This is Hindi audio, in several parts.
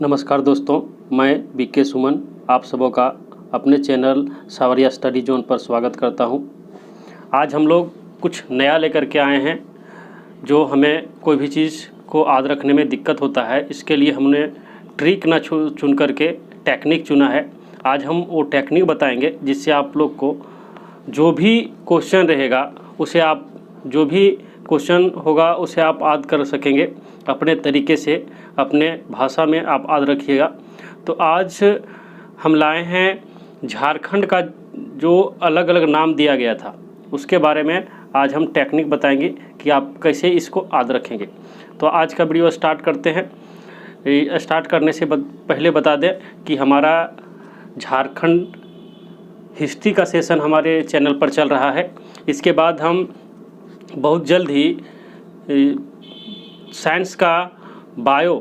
नमस्कार दोस्तों, मैं बीके सुमन आप सबों का अपने चैनल सावरिया स्टडी जोन पर स्वागत करता हूं। आज हम लोग कुछ नया लेकर के आए हैं। जो हमें कोई भी चीज़ को याद रखने में दिक्कत होता है, इसके लिए हमने ट्रिक ना चुन करके टेक्निक चुना है। आज हम वो टेक्निक बताएंगे जिससे आप लोग को जो भी क्वेश्चन रहेगा उसे आप जो भी क्वेश्चन होगा उसे आप याद कर सकेंगे अपने तरीके से, अपने भाषा में आप याद रखिएगा। तो आज हम लाए हैं झारखंड का जो अलग अलग नाम दिया गया था उसके बारे में आज हम टेक्निक बताएंगे कि आप कैसे इसको याद रखेंगे। तो आज का वीडियो स्टार्ट करते हैं। स्टार्ट करने से पहले बता दें कि हमारा झारखंड हिस्ट्री का सेशन हमारे चैनल पर चल रहा है। इसके बाद हम बहुत जल्द ही साइंस का बायो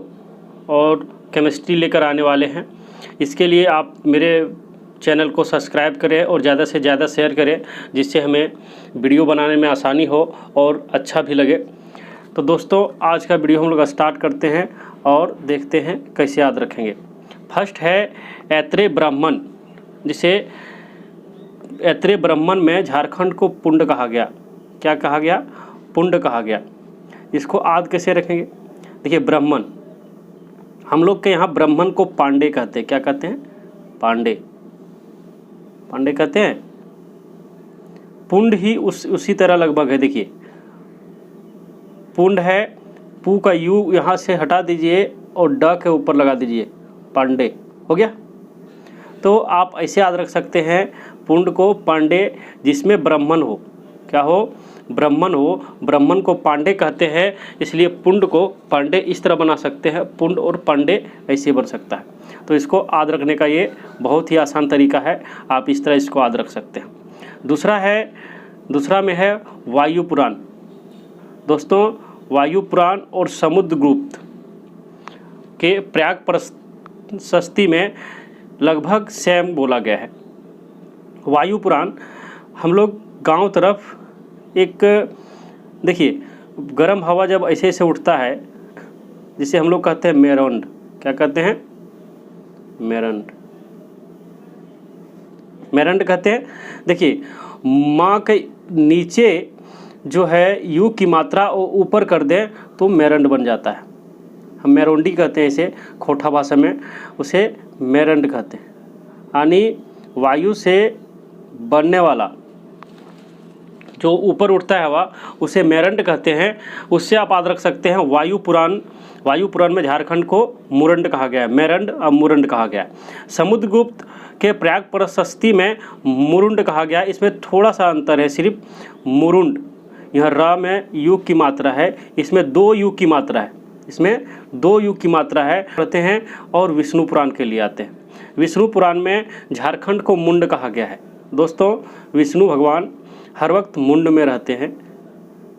और केमिस्ट्री लेकर आने वाले हैं। इसके लिए आप मेरे चैनल को सब्सक्राइब करें और ज़्यादा से ज़्यादा शेयर करें, जिससे हमें वीडियो बनाने में आसानी हो और अच्छा भी लगे। तो दोस्तों, आज का वीडियो हम लोग स्टार्ट करते हैं और देखते हैं कैसे याद रखेंगे। फर्स्ट है ऐत्रेय ब्राह्मण, जिसे ऐत्रेय ब्राह्मण में झारखंड को पुंड कहा गया। क्या कहा गया? पुंड कहा गया। इसको याद कैसे रखेंगे? देखिए, ब्राह्मण, हम लोग के यहाँ ब्राह्मण को पांडे कहते हैं। क्या कहते हैं? पांडे। पांडे कहते हैं। पुंड ही उसी तरह लगभग है। देखिए, पुंड है, पू का यू यहाँ से हटा दीजिए और ड के ऊपर लगा दीजिए, पांडे हो गया। तो आप ऐसे याद रख सकते हैं पुंड को पांडे, जिसमें ब्राह्मण हो। क्या हो? ब्राह्मण हो। ब्राह्मण को पांडे कहते हैं, इसलिए पुंड को पांडे इस तरह बना सकते हैं। पुंड और पांडे ऐसे बन सकता है। तो इसको याद रखने का ये बहुत ही आसान तरीका है। आप इस तरह इसको याद रख सकते हैं। दूसरा में है वायु पुराण। दोस्तों, वायु पुराण और समुद्रगुप्त के प्रयाग प्रशस्ति में लगभग सेम बोला गया है। वायु पुराण हम लोग गांव तरफ एक, देखिए, गर्म हवा जब ऐसे ऐसे उठता है, जिसे हम लोग कहते हैं मेरंड। क्या कहते हैं? मेरंड। मेरंड कहते हैं। देखिए, माँ के नीचे जो है यू की मात्रा वो ऊपर कर दें तो मेरंड बन जाता है। हम मेरोंडी कहते हैं इसे, खोटा भाषा में उसे मेरंड कहते हैं। यानी वायु से बनने वाला जो ऊपर उठता है हवा, उसे मेरंड कहते हैं। उससे आप याद रख सकते हैं वायु पुराण। वायु पुराण में झारखंड को मुरंड कहा गया है। मेरंड और मुरंड कहा गया है। समुद्रगुप्त के प्रयाग प्रशस्ति में मुरुंड कहा गया। इसमें थोड़ा सा अंतर है, सिर्फ मुरुंड, यहाँ र में यू की मात्रा है, इसमें 2 यू की मात्रा है। इसमें 2 यू की मात्रा है रहते हैं। और विष्णु पुराण के लिए आते हैं। विष्णु पुराण में झारखंड को मुंड कहा गया है। दोस्तों, विष्णु भगवान हर वक्त मुंड में रहते हैं।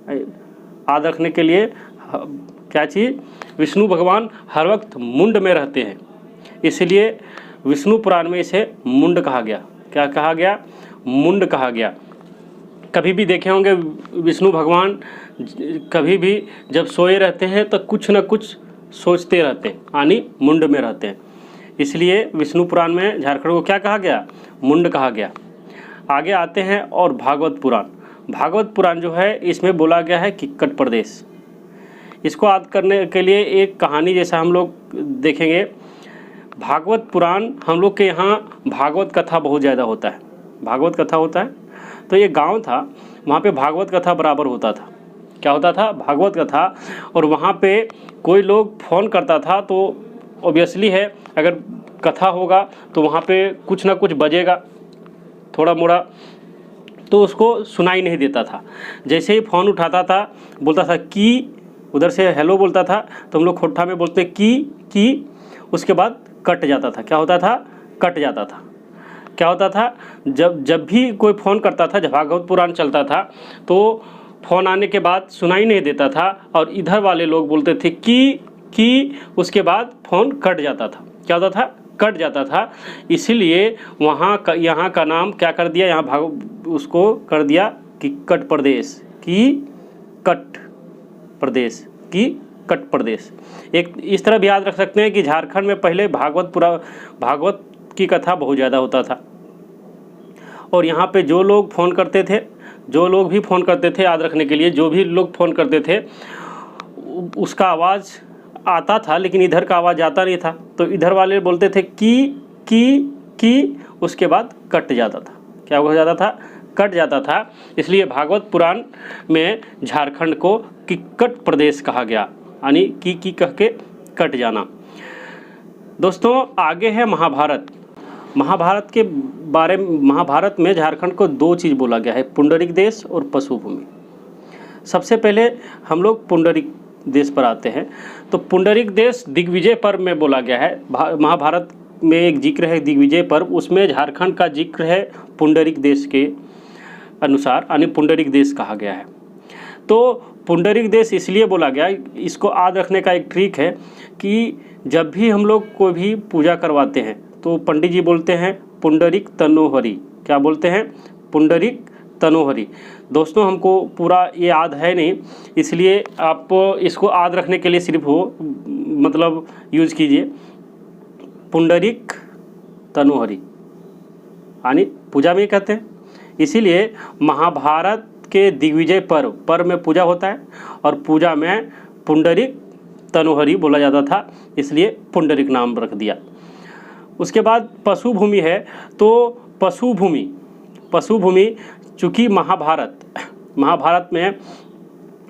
याद रखने के लिए क्या चीज़? विष्णु भगवान हर वक्त मुंड में रहते हैं, इसलिए विष्णु पुराण में इसे मुंड कहा गया। क्या कहा गया? मुंड कहा गया। कभी भी देखे होंगे विष्णु भगवान कभी भी जब सोए रहते हैं तो कुछ न कुछ सोचते रहते हैं, यानी मुंड में रहते हैं। इसलिए विष्णु पुराण में झारखंड को क्या कहा गया? मुंड कहा गया। आगे आते हैं और भागवत पुराण। भागवत पुराण जो है, इसमें बोला गया है किक्कट प्रदेश। इसको याद करने के लिए एक कहानी जैसा हम लोग देखेंगे। भागवत पुराण, हम लोग के यहाँ भागवत कथा बहुत ज़्यादा होता है। भागवत कथा होता है। तो ये गांव था, वहाँ पे भागवत कथा बराबर होता था। क्या होता था? भागवत कथा। और वहाँ पे कोई लोग फ़ोन करता था तो ऑब्वियसली है, अगर कथा होगा तो वहाँ पे कुछ ना कुछ बजेगा थोड़ा मोड़ा, तो उसको सुनाई नहीं देता था। जैसे ही फ़ोन उठाता था, बोलता था कि, उधर से हेलो बोलता था, तो हम लोग खोटा में बोलते कि, उसके बाद कट जाता था। क्या होता था? कट जाता था। क्या होता था? जब भी कोई फ़ोन करता था, जब भागवत पुराण चलता था, तो फ़ोन आने के बाद सुनाई नहीं देता था और इधर वाले लोग बोलते थे कि, उसके बाद फ़ोन कट जाता था। क्या होता था? कट जाता था। इसीलिए यहाँ का नाम क्या कर दिया? यहाँ उसको कर दिया किक्कट प्रदेश। की कट प्रदेश, की कट प्रदेश। एक इस तरह भी याद रख सकते हैं कि झारखंड में पहले भागवत की कथा बहुत ज़्यादा होता था, और यहाँ पे जो लोग फ़ोन करते थे, जो लोग भी फ़ोन करते थे, याद रखने के लिए, जो भी लोग फ़ोन करते थे उसका आवाज़ आता था लेकिन इधर का आवाज़ आता नहीं था, तो इधर वाले बोलते थे की, उसके बाद कट जाता था। क्या हो जाता था? कट जाता था। इसलिए भागवत पुराण में झारखंड को किक्कट प्रदेश कहा गया, यानी की कह के कट जाना। दोस्तों आगे है महाभारत। महाभारत में झारखंड को दो चीज़ बोला गया है, पुंडरिक देश और पशुभूमि। सबसे पहले हम लोग पुंडरिक देश पर आते हैं। तो पुंडरिक देश दिग्विजय पर्व में बोला गया है। महाभारत में एक जिक्र है दिग्विजय पर्व, उसमें झारखंड का जिक्र है पुंडरिक देश के अनुसार, यानी पुंडरिक देश कहा गया है। तो पुंडरिक देश इसलिए बोला गया, इसको याद रखने का एक ट्रिक है कि जब भी हम लोग कोई भी पूजा करवाते हैं तो पंडित जी बोलते हैं पुंडरिक तनोहरि। क्या बोलते हैं? पुंडरिक तनोहरि। दोस्तों हमको पूरा ये याद है नहीं, इसलिए आप इसको याद रखने के लिए सिर्फ मतलब यूज़ कीजिए पुंडरिक तनोहरि, यानी पूजा में कहते हैं। इसीलिए महाभारत के दिग्विजय पर्व में पूजा होता है और पूजा में पुंडरिक तनोहरि बोला जाता था, इसलिए पुंडरिक नाम रख दिया। उसके बाद पशुभूमि है। तो पशुभूमि चूँकि महाभारत में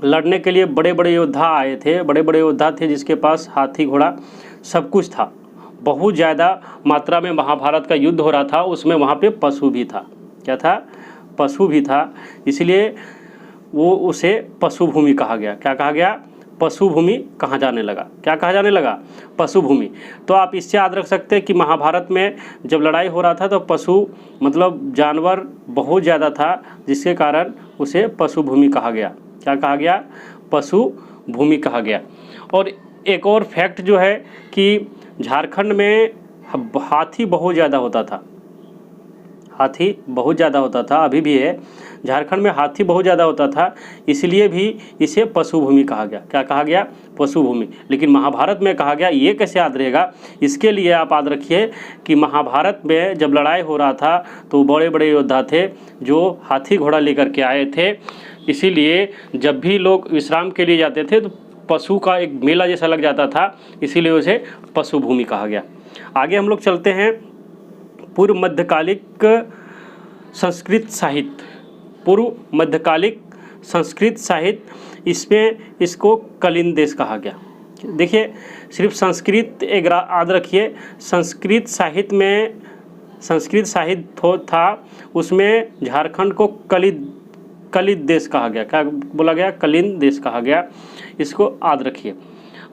लड़ने के लिए बड़े बड़े योद्धा आए थे, बड़े बड़े योद्धा थे जिसके पास हाथी घोड़ा सब कुछ था। बहुत ज़्यादा मात्रा में महाभारत का युद्ध हो रहा था, उसमें वहाँ पे पशु भी था। क्या था? पशु भी था, इसलिए वो उसे पशुभूमि कहा गया। क्या कहा गया? पशुभूमि कहा जाने लगा। क्या कहा जाने लगा? पशुभूमि। तो आप इससे याद रख सकते हैं कि महाभारत में जब लड़ाई हो रहा था तो पशु मतलब जानवर बहुत ज़्यादा था, जिसके कारण उसे पशुभूमि कहा गया। क्या कहा गया? पशुभूमि कहा गया। और एक और फैक्ट जो है कि झारखंड में हाथी बहुत ज़्यादा होता था। हाथी बहुत ज़्यादा होता था, अभी भी है। झारखंड में हाथी बहुत ज़्यादा होता था, इसलिए भी इसे पशुभूमि कहा गया। क्या कहा गया? पशुभूमि। लेकिन महाभारत में कहा गया, ये कैसे याद रहेगा? इसके लिए आप याद रखिए कि महाभारत में जब लड़ाई हो रहा था तो बड़े बड़े योद्धा थे जो हाथी घोड़ा लेकर के आए थे, इसीलिए जब भी लोग विश्राम के लिए जाते थे तो पशु का एक मेला जैसा लग जाता था, इसीलिए उसे पशुभूमि कहा गया। आगे हम लोग चलते हैं पूर्व मध्यकालिक संस्कृत साहित्य। पूर्व मध्यकालिक संस्कृत साहित्य, इसमें इसको कलिंग देश कहा गया। देखिए सिर्फ संस्कृत एक याद रखिए, संस्कृत साहित्य था, उसमें झारखंड को कलिंग देश कहा गया। क्या बोला गया? कलिंग देश कहा गया। इसको याद रखिए।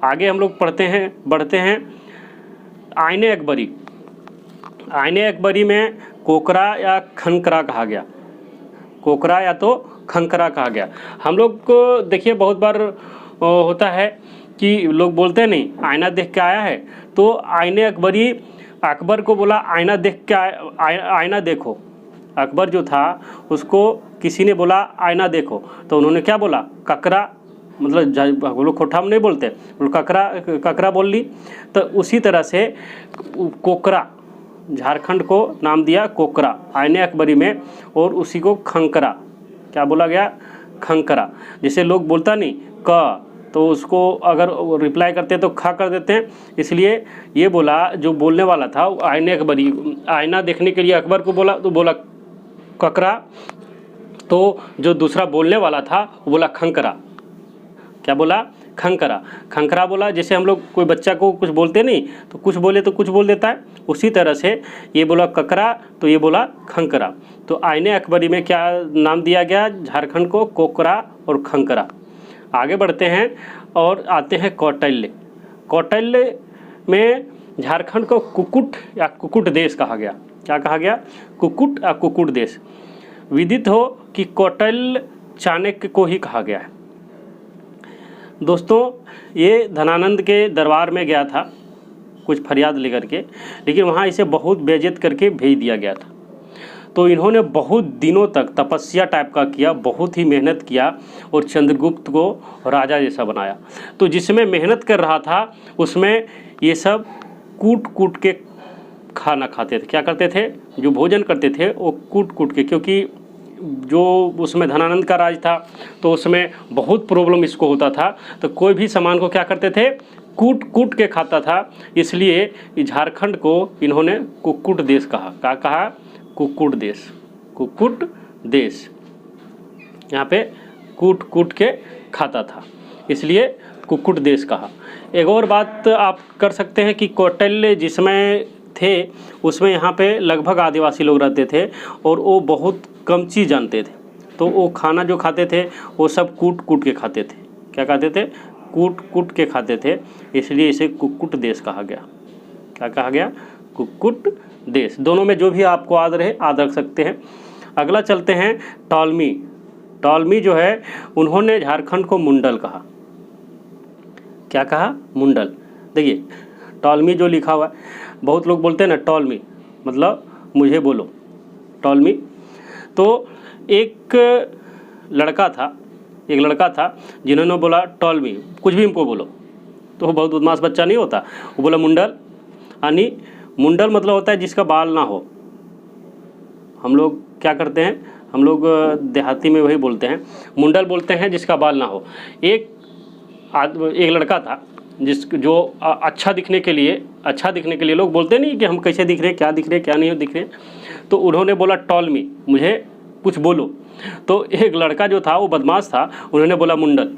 आगे हम लोग बढ़ते हैं आईने अकबरी में कोकरा या खनकरा कहा गया। कोकरा या तो खनकरा कहा गया। हम लोग को देखिए बहुत बार होता है कि लोग बोलते हैं नहीं आईना देख के आया है, तो आईने अकबरी अकबर को बोला आईना देख के आईना देखो। अकबर जो था उसको किसी ने बोला आईना देखो, तो उन्होंने क्या बोला? ककरा, मतलब वो लोग खोठा में नहीं बोलते, ककरा बोल ली। तो उसी तरह से कोकरा, झारखंड को नाम दिया कोकरा आईने अकबरी में, और उसी को खंकरा, क्या बोला गया? खंकरा। जैसे लोग बोलता नहीं क, तो उसको अगर रिप्लाई करते हैं तो खा कर देते हैं, इसलिए ये बोला जो बोलने वाला था आईने अकबरी, आईना देखने के लिए अकबर को बोला तो बोला ककरा, तो जो दूसरा बोलने वाला था वो बोला खंकरा। क्या बोला? खंकरा। खंकरा बोला। जैसे हम लोग कोई बच्चा को कुछ बोलते नहीं तो कुछ बोले तो कुछ बोल देता है, उसी तरह से ये बोला ककरा तो ये बोला खंकरा। तो आईने अकबरी में क्या नाम दिया गया झारखंड को? कोकरा और खंकरा। आगे बढ़ते हैं और आते हैं कौटिल्य। कौटिल्य में झारखंड को कुकुट या कुकुट देश कहा गया। क्या कहा गया? कुकुट या कुकुट देश। विदित हो कि कौटिल्य चाणक्य को ही कहा गया है। दोस्तों ये धनानंद के दरबार में गया था कुछ फरियाद लेकर के, लेकिन वहाँ इसे बहुत बेइज्जत करके भेज दिया गया था। तो इन्होंने बहुत दिनों तक तपस्या टाइप का किया, बहुत ही मेहनत किया और चंद्रगुप्त को राजा जैसा बनाया। तो जिसमें मेहनत कर रहा था उसमें ये सब कूट कूट के खाना खाते थे। क्या करते थे? जो भोजन करते थे वो कूट कूट के, क्योंकि जो उसमें धनानंद का राज था तो उसमें बहुत प्रॉब्लम इसको होता था, तो कोई भी सामान को क्या करते थे? कूट कूट के खाता था। इसलिए झारखंड को इन्होंने कुक्कुट देश कहा। क्या कहा? कुक्कुट देश। कुक्कुट देश, यहाँ पे कूट कूट के खाता था, इसलिए कुक्कुट देश कहा। एक और बात आप कर सकते हैं कि कौटिल्य जिसमें थे उसमें यहाँ पे लगभग आदिवासी लोग रहते थे और वो बहुत कम चीज़ जानते थे, तो वो खाना जो खाते थे वो सब कूट कूट के खाते थे। क्या खाते थे? कूट कूट के खाते थे, इसलिए इसे कुक्कुट देश कहा गया। क्या कहा गया? कुक्कुट देश। दोनों में जो भी आपको याद रहे याद रख सकते हैं। अगला चलते हैं टॉलमी। टॉलमी जो है उन्होंने झारखंड को मुंडल कहा। क्या कहा? मुंडल। देखिए टॉलमी जो लिखा हुआ है, बहुत लोग बोलते हैं ना टॉलमी मतलब मुझे बोलो, टॉलमी। तो एक लड़का था जिन्होंने बोला टॉलमी, कुछ भी हमको बोलो, तो वो बहुत बदमाश बच्चा नहीं होता, वो बोला मुंडल। यानी मुंडल मतलब होता है जिसका बाल ना हो। हम लोग क्या करते हैं, हम लोग देहाती में वही बोलते हैं, मुंडल बोलते हैं जिसका बाल ना हो। एक लड़का था जो अच्छा दिखने के लिए लोग बोलते नहीं कि हम कैसे दिख रहे हैं, क्या दिख रहे हैं, क्या नहीं दिख रहे, तो उन्होंने बोला टॉलमी, मुझे कुछ बोलो। तो एक लड़का जो था वो बदमाश था, उन्होंने बोला मुंडल,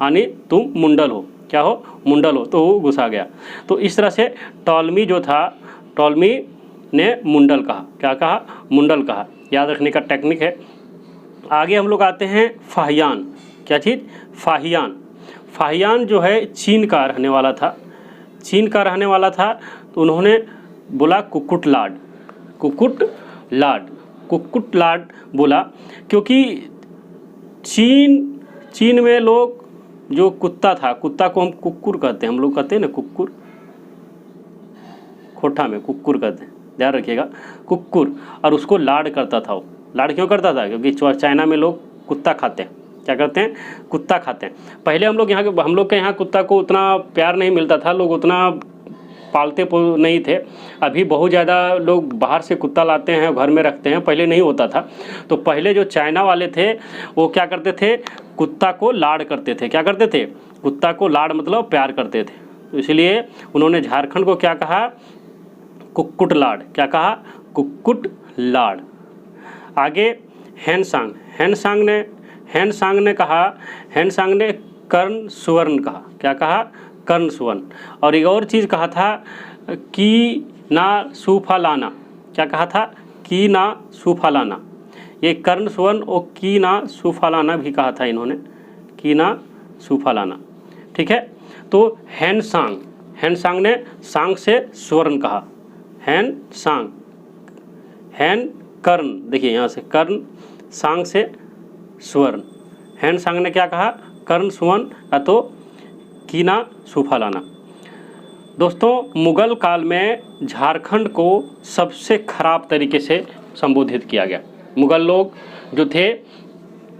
यानी तुम मुंडल हो। क्या हो? मुंडल हो। तो वो गुस्सा गया। तो इस तरह से टॉलमी जो था, टॉलमी ने मुंडल कहा। क्या कहा? मुंडल कहा। याद रखने का टेक्निक है। आगे हम लोग आते हैं फाहियान। क्या चीज़? फाहियान। फाहियान जो है चीन का रहने वाला था। तो उन्होंने बोला कुक्कुट लाड बोला, क्योंकि चीन में लोग जो कुत्ता को हम कुक्कुर कहते हैं, हम लोग कहते हैं ना कुक्कुर, खोटा में कुक्कुर कहते हैं, ध्यान रखिएगा, कुक्कुर। और उसको लाड करता था। वो लाड क्यों करता था? क्योंकि चाइना में लोग कुत्ता खाते हैं। क्या करते हैं? कुत्ता खाते हैं। पहले हम लोग के यहाँ कुत्ता को उतना प्यार नहीं मिलता था, लोग उतना पालते नहीं थे। अभी बहुत ज़्यादा लोग बाहर से कुत्ता लाते हैं, घर में रखते हैं, पहले नहीं होता था। तो पहले जो चाइना वाले थे वो क्या करते थे? कुत्ता को लाड करते थे। क्या करते थे? कुत्ता को लाड मतलब प्यार करते थे। तो इसलिए उन्होंने झारखंड को क्या कहा? कुक्कुट लाड। क्या कहा? कुक्कुट लाड। आगे हैनसांग ने कहा, हैनसांग ने कर्ण सुवर्ण कहा। क्या कहा? कर्ण सुवर्ण। और एक और चीज़ कहा था कि ना सूफा लाना। क्या कहा था? की ना सूफा लाना। ये कर्ण सुवर्ण और की ना सूफा लाना भी कहा था इन्होंने, की ना सूफा लाना। ठीक है। तो हैनसांग ने सांग से स्वर्ण कहा। हैनसांग, हैन कर्ण, देखिए यहाँ से कर्ण, सांग से स्वर्ण। हैनसांग ने क्या कहा? कर्ण सुवर्ण या तो कीना सूफा लाना। दोस्तों मुगल काल में झारखंड को सबसे खराब तरीके से संबोधित किया गया। मुगल लोग जो थे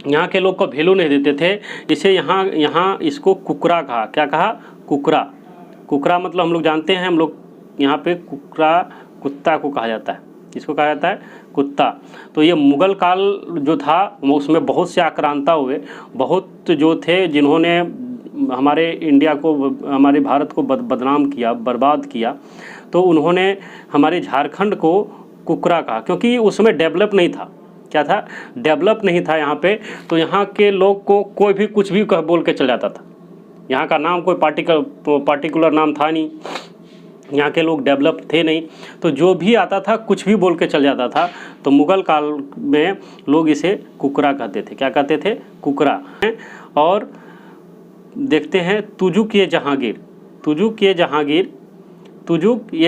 यहाँ के लोग को वैल्यू नहीं देते थे, इसे यहाँ इसको कुकरा कहा। क्या कहा? कुकरा मतलब हम लोग जानते हैं, हम लोग यहाँ पे कुकरा कुत्ता को कहा जाता है। किसको कहा जाता है? कुत्ता। तो ये मुगल काल जो था उसमें बहुत से आक्रांता हुए, बहुत जो थे जिन्होंने हमारे इंडिया को, हमारे भारत को बदनाम किया, बर्बाद किया। तो उन्होंने हमारे झारखंड को कुकरा कहा, क्योंकि उसमें डेवलप नहीं था। क्या था? डेवलप नहीं था यहाँ पे। तो यहाँ के लोग को कोई भी कुछ भी बोल के चल जाता था। यहाँ का नाम कोई पार्टिकुलर नाम था नहीं, यहाँ के लोग डेवलप थे नहीं, तो जो भी आता था कुछ भी बोल के चल जाता था। तो मुगल काल में लोग इसे कुकरा कहते थे। क्या कहते थे? कुकरा। और देखते हैं तुजुक ये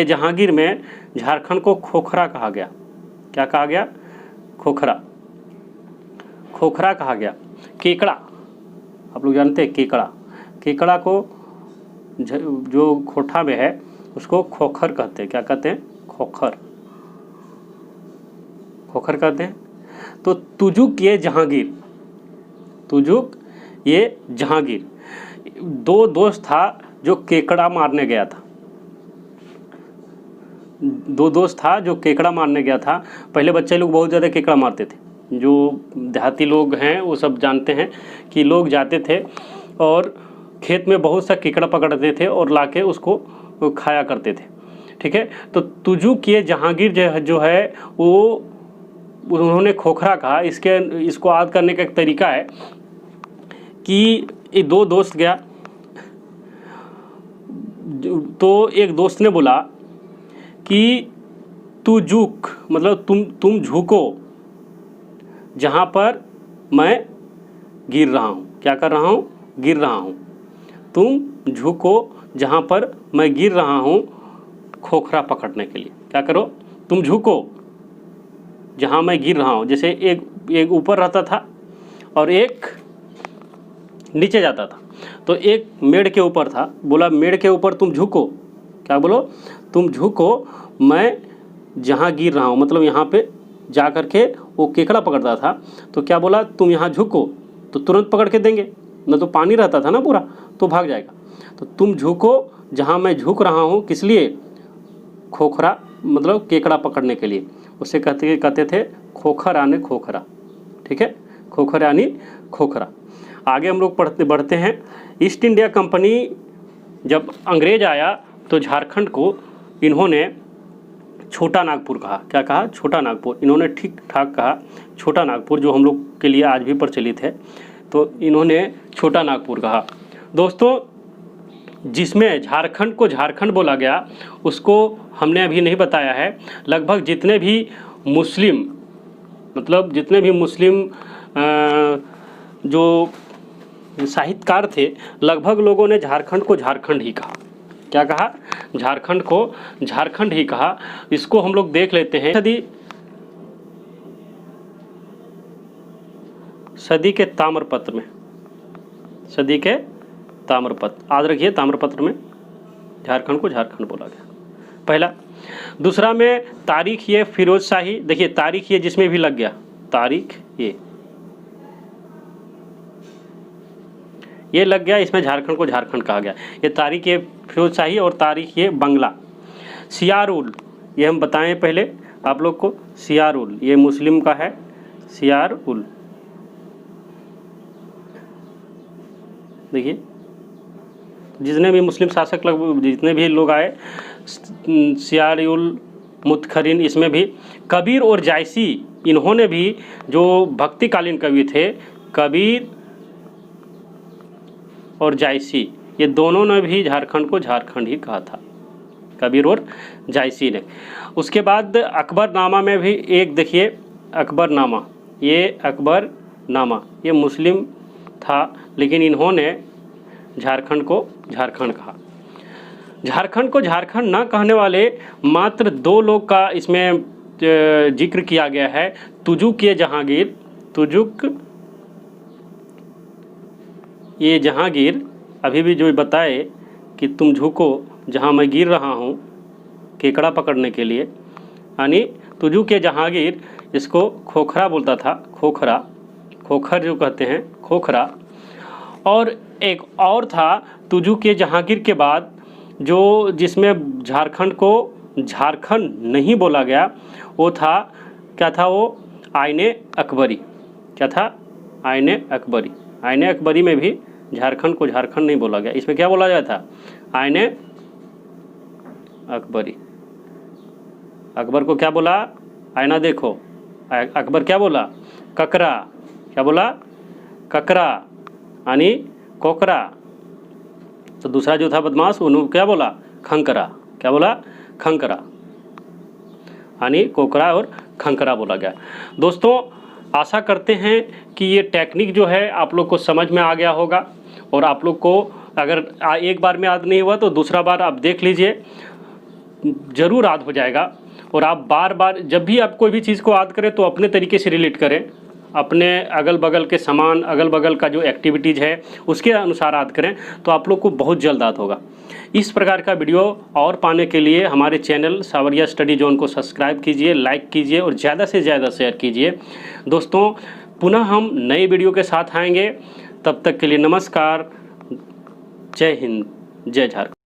जहांगीर में झारखंड को खोखरा कहा गया। क्या कहा गया? खोखरा कहा गया। केकड़ा, आप लोग जानते हैं केकड़ा को जो खोठा में है उसको खोखर कहते हैं। क्या कहते हैं? खोखर कहते हैं। तो तुजुक ये जहांगीर, तुजुक ये जहांगीर, दो दोस्त था जो केकड़ा मारने गया था, दो दोस्त था जो केकड़ा मारने गया था। पहले बच्चे लोग बहुत ज़्यादा केकड़ा मारते थे, जो देहाती लोग हैं वो सब जानते हैं कि लोग जाते थे और खेत में बहुत सा केकड़ा पकड़ते थे और लाके उसको खाया करते थे, ठीक है। तो तुजुक ये जहांगीर जो है वो उन्होंने खोखरा कहा। इसको याद करने का एक तरीका है कि ये दो दोस्त गया, तो एक दोस्त ने बोला कि तू झुक, मतलब तुम झुको जहाँ पर मैं गिर रहा हूँ। क्या कर रहा हूँ? गिर रहा हूँ। तुम झुको जहाँ पर मैं गिर रहा हूँ खोखरा पकड़ने के लिए। क्या करो? तुम झुको जहाँ मैं गिर रहा हूँ। जैसे एक ऊपर रहता था और एक नीचे जाता था, तो एक मेड़ के ऊपर था, बोला मेड़ के ऊपर तुम झुको। क्या बोलो? तुम झुको, मैं जहाँ गिर रहा हूँ, मतलब यहाँ पे जा कर के वो केकड़ा पकड़ता था। तो क्या बोला? तुम यहाँ झुको तो तुरंत पकड़ के देंगे, न तो पानी रहता था ना पूरा, तो भाग जाएगा। तो तुम झुको जहाँ मैं झुक रहा हूँ, किस लिए? खोखरा, मतलब केकड़ा पकड़ने के लिए। उसे कहते थे खोखर आने खोखरा, ठीक है, खोखर यानी खोखरा। आगे हम लोग बढ़ते हैं। ईस्ट इंडिया कंपनी जब अंग्रेज आया तो झारखंड को इन्होंने छोटा नागपुर कहा। क्या कहा? छोटा नागपुर। इन्होंने ठीक ठाक कहा छोटा नागपुर, जो हम लोग के लिए आज भी प्रचलित है। तो इन्होंने छोटा नागपुर कहा। दोस्तों, जिसमें झारखंड को झारखंड बोला गया उसको हमने अभी नहीं बताया है। लगभग जितने भी मुस्लिम, मतलब जितने भी मुस्लिम जो साहित्यकार थे, लगभग लोगों ने झारखंड को झारखंड ही कहा। क्या कहा? झारखंड को झारखंड ही कहा। इसको हम लोग देख लेते हैं। सदी के ताम्रपत्र में, सदी के ताम्रपत्र, याद रखिए, ताम्रपत्र में झारखंड को झारखंड बोला गया, पहला। दूसरा में तारीख ये फिरोज शाही, देखिए तारीख ये जिसमें भी लग गया, तारीख ये लग गया, इसमें झारखंड को झारखंड कहा गया। ये तारीख ये फिरोज शाही और तारीख ये बंगला। सियार-उल, ये हम बताएं पहले आप लोग को, सियार-उल ये मुस्लिम का है, सियार-उल। देखिए जितने भी मुस्लिम शासक लोग, जितने भी लोग आए, सियार-उल मुतखरिन, इसमें भी कबीर और जायसी, इन्होंने भी जो भक्तिकालीन कवि थे, कबीर और जायसी, ये दोनों ने भी झारखंड को झारखंड ही कहा था, कबीर और जायसी ने। उसके बाद अकबरनामा में भी एक देखिए, अकबरनामा, ये अकबरनामा ये मुस्लिम था, लेकिन इन्होंने झारखंड को झारखंड कहा। झारखंड को झारखंड न कहने वाले मात्र दो लोग का इसमें जिक्र किया गया है। तुजुक ये जहांगीर, तुजुक ये जहांगीर अभी भी जो बताए कि तुम झुको जहाँ मैं गिर रहा हूँ केकड़ा पकड़ने के लिए, यानी तुजुक ये जहांगीर, इसको खोखरा बोलता था, खोखरा, खोखर जो कहते हैं, खोखरा। और एक और था तुजुक ये जहांगीर के बाद जो जिसमें झारखंड को झारखंड नहीं बोला गया, वो था, क्या था वो? आईने अकबरी। क्या था? आईने अकबरी। आईने अकबरी में भी झारखंड को झारखंड नहीं बोला गया, इसमें क्या बोला गया था? आईने अकबरी। अकबर को क्या बोला? आईना देखो। अकबर क्या बोला? ककरा। क्या बोला? ककरा यानी कोकरा। तो दूसरा जो था बदमाश, उन्होंने क्या बोला? खंकरा। क्या बोला? खंकरा, यानी कोकरा और खंकरा बोला गया। दोस्तों, आशा करते हैं कि ये टेक्निक जो है आप लोग को समझ में आ गया होगा, और आप लोग को अगर एक बार में याद नहीं हुआ तो दूसरा बार आप देख लीजिए, ज़रूर याद हो जाएगा। और आप बार बार जब भी आप कोई भी चीज़ को याद करें तो अपने तरीके से रिलेट करें, अपने अगल बगल के सामान, अगल बगल का जो एक्टिविटीज़ है उसके अनुसार याद करें तो आप लोग को बहुत जल्द याद होगा। इस प्रकार का वीडियो और पाने के लिए हमारे चैनल सावरिया स्टडी जोन को सब्सक्राइब कीजिए, लाइक कीजिए और ज़्यादा से ज़्यादा शेयर कीजिए। दोस्तों पुनः हम नए वीडियो के साथ आएंगे, तब तक के लिए नमस्कार, जय हिंद, जय झारखंड।